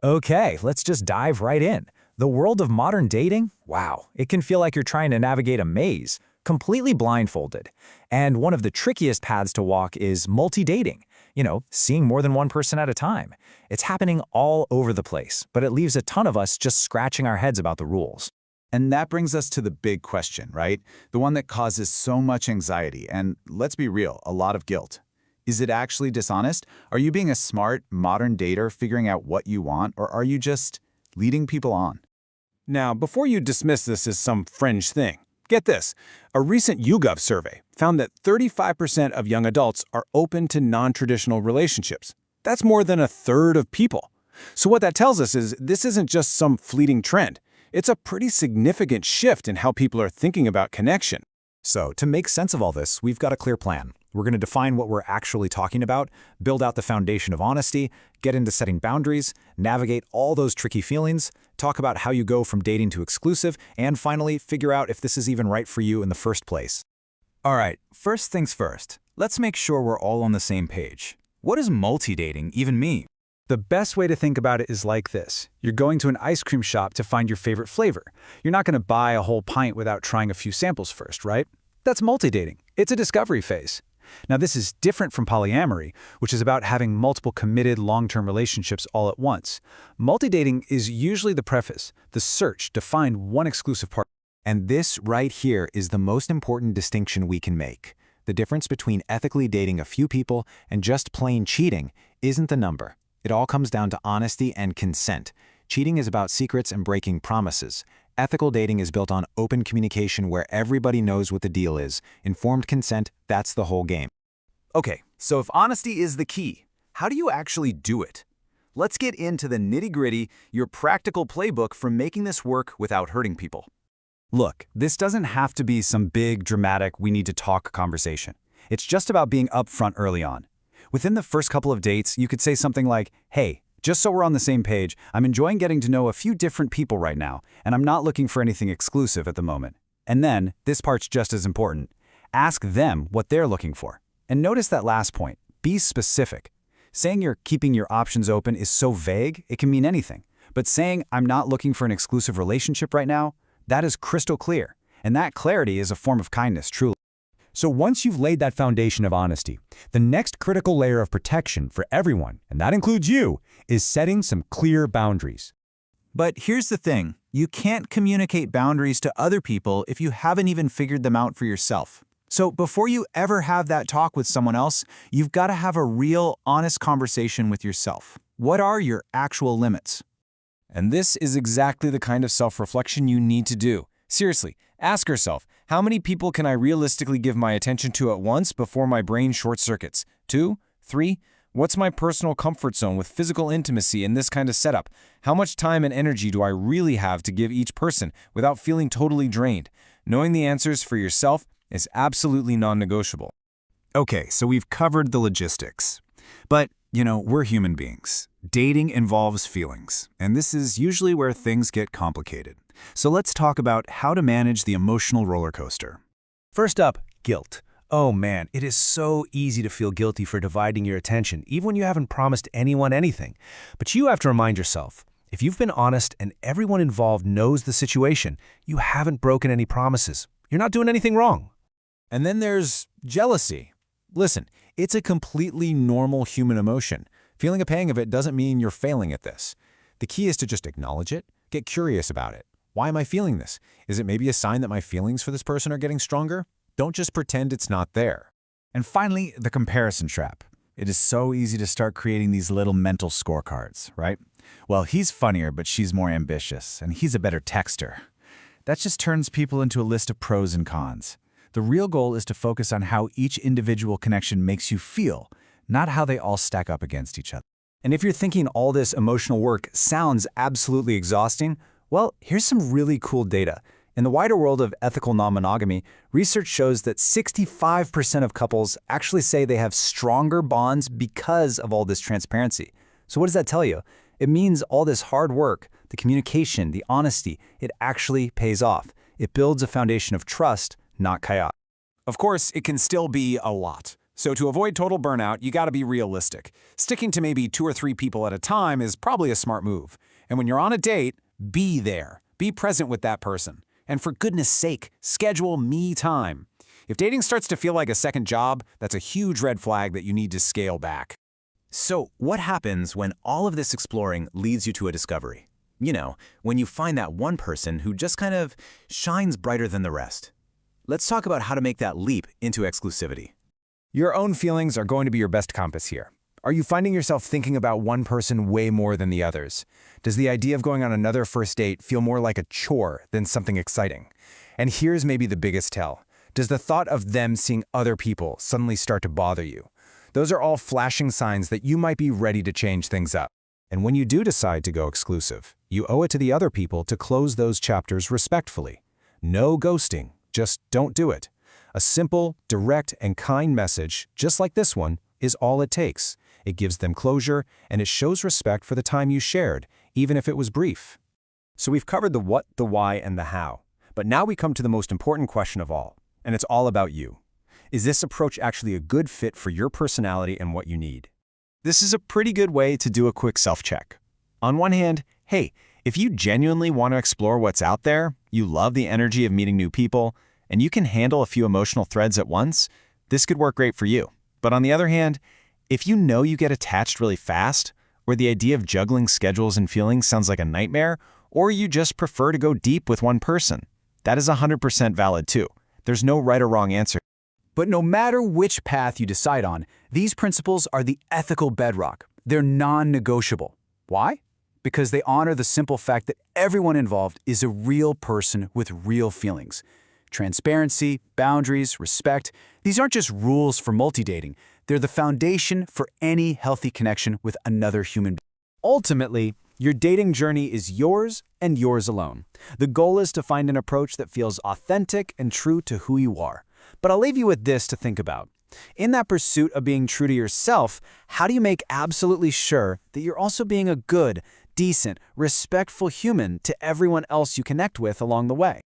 Okay, let's just dive right in. The world of modern dating? Wow, it can feel like you're trying to navigate a maze, completely blindfolded. And one of the trickiest paths to walk is multi-dating. Seeing more than one person at a time. It's happening all over the place, but it leaves a ton of us just scratching our heads about the rules. And that brings us to the big question, right? The one that causes so much anxiety and, let's be real, a lot of guilt. Is it actually dishonest? Are you being a smart, modern dater figuring out what you want, or are you just leading people on? Now, before you dismiss this as some fringe thing, get this. A recent YouGov survey found that 35% of young adults are open to non-traditional relationships. That's more than a third of people. So what that tells us is this isn't just some fleeting trend. It's a pretty significant shift in how people are thinking about connection. So, to make sense of all this, we've got a clear plan. We're going to define what we're actually talking about, build out the foundation of honesty, get into setting boundaries, navigate all those tricky feelings, talk about how you go from dating to exclusive, and finally, figure out if this is even right for you in the first place. All right, first things first. Let's make sure we're all on the same page. What does multi-dating even mean? The best way to think about it is like this. You're going to an ice cream shop to find your favorite flavor. You're not going to buy a whole pint without trying a few samples first, right? That's multi-dating. It's a discovery phase. Now, this is different from polyamory, which is about having multiple committed long-term relationships all at once. Multi-dating is usually the preface, the search to find one exclusive partner. And this right here is the most important distinction we can make. The difference between ethically dating a few people and just plain cheating isn't the number. It all comes down to honesty and consent. Cheating is about secrets and breaking promises. Ethical dating is built on open communication where everybody knows what the deal is. Informed consent, that's the whole game. Okay, so if honesty is the key, how do you actually do it? Let's get into the nitty-gritty, your practical playbook for making this work without hurting people. Look, this doesn't have to be some big, dramatic, we need to talk conversation. It's just about being upfront early on. Within the first couple of dates, you could say something like, hey, just so we're on the same page, I'm enjoying getting to know a few different people right now, and I'm not looking for anything exclusive at the moment. And then, this part's just as important. Ask them what they're looking for. And notice that last point. Be specific. Saying you're keeping your options open is so vague, it can mean anything. But saying, I'm not looking for an exclusive relationship right now, that is crystal clear. And that clarity is a form of kindness, truly. So once you've laid that foundation of honesty, the next critical layer of protection for everyone, and that includes you, is setting some clear boundaries. But here's the thing. You can't communicate boundaries to other people if you haven't even figured them out for yourself. So before you ever have that talk with someone else, you've got to have a real, honest conversation with yourself. What are your actual limits? And this is exactly the kind of self-reflection you need to do. Seriously, ask yourself, how many people can I realistically give my attention to at once before my brain short-circuits? 2? 3? What's my personal comfort zone with physical intimacy in this kind of setup? How much time and energy do I really have to give each person without feeling totally drained? Knowing the answers for yourself is absolutely non-negotiable. Okay, so we've covered the logistics. But, we're human beings. Dating involves feelings, and this is usually where things get complicated. So let's talk about how to manage the emotional roller coaster. First up, guilt. Oh man, it is so easy to feel guilty for dividing your attention, even when you haven't promised anyone anything. But you have to remind yourself, if you've been honest and everyone involved knows the situation, you haven't broken any promises. You're not doing anything wrong. And then there's jealousy. Listen, it's a completely normal human emotion. Feeling a pang of it doesn't mean you're failing at this. The key is to just acknowledge it, get curious about it. Why am I feeling this? Is it maybe a sign that my feelings for this person are getting stronger? Don't just pretend it's not there. And finally, the comparison trap. It is so easy to start creating these little mental scorecards, right? Well, he's funnier, but she's more ambitious, and he's a better texter. That just turns people into a list of pros and cons. The real goal is to focus on how each individual connection makes you feel, not how they all stack up against each other. And if you're thinking all this emotional work sounds absolutely exhausting, well, here's some really cool data. In the wider world of ethical non-monogamy, research shows that 65% of couples actually say they have stronger bonds because of all this transparency. So what does that tell you? It means all this hard work, the communication, the honesty, it actually pays off. It builds a foundation of trust, not chaos. Of course, it can still be a lot. So to avoid total burnout, you gotta be realistic. Sticking to maybe 2 or 3 people at a time is probably a smart move. And when you're on a date, be there. Be present with that person. And for goodness sake, schedule me time. If dating starts to feel like a second job, that's a huge red flag that you need to scale back. So, what happens when all of this exploring leads you to a discovery? You know, when you find that one person who just kind of shines brighter than the rest. Let's talk about how to make that leap into exclusivity. Your own feelings are going to be your best compass here. Are you finding yourself thinking about one person way more than the others? Does the idea of going on another first date feel more like a chore than something exciting? And here's maybe the biggest tell. Does the thought of them seeing other people suddenly start to bother you? Those are all flashing signs that you might be ready to change things up. And when you do decide to go exclusive, you owe it to the other people to close those chapters respectfully. No ghosting, just don't do it. A simple, direct, and kind message, just like this one, is all it takes. It gives them closure, and it shows respect for the time you shared, even if it was brief. So we've covered the what, the why, and the how. But now we come to the most important question of all, and it's all about you. Is this approach actually a good fit for your personality and what you need? This is a pretty good way to do a quick self-check. On one hand, hey, if you genuinely want to explore what's out there, you love the energy of meeting new people, and you can handle a few emotional threads at once, this could work great for you. But on the other hand, if you know you get attached really fast, or the idea of juggling schedules and feelings sounds like a nightmare, or you just prefer to go deep with one person, that is 100% valid too. There's no right or wrong answer. But no matter which path you decide on, these principles are the ethical bedrock. They're non-negotiable. Why? Because they honor the simple fact that everyone involved is a real person with real feelings. Transparency, boundaries, respect, these aren't just rules for multi-dating. They're the foundation for any healthy connection with another human being. Ultimately, your dating journey is yours and yours alone. The goal is to find an approach that feels authentic and true to who you are. But I'll leave you with this to think about. In that pursuit of being true to yourself, how do you make absolutely sure that you're also being a good, decent, respectful human to everyone else you connect with along the way?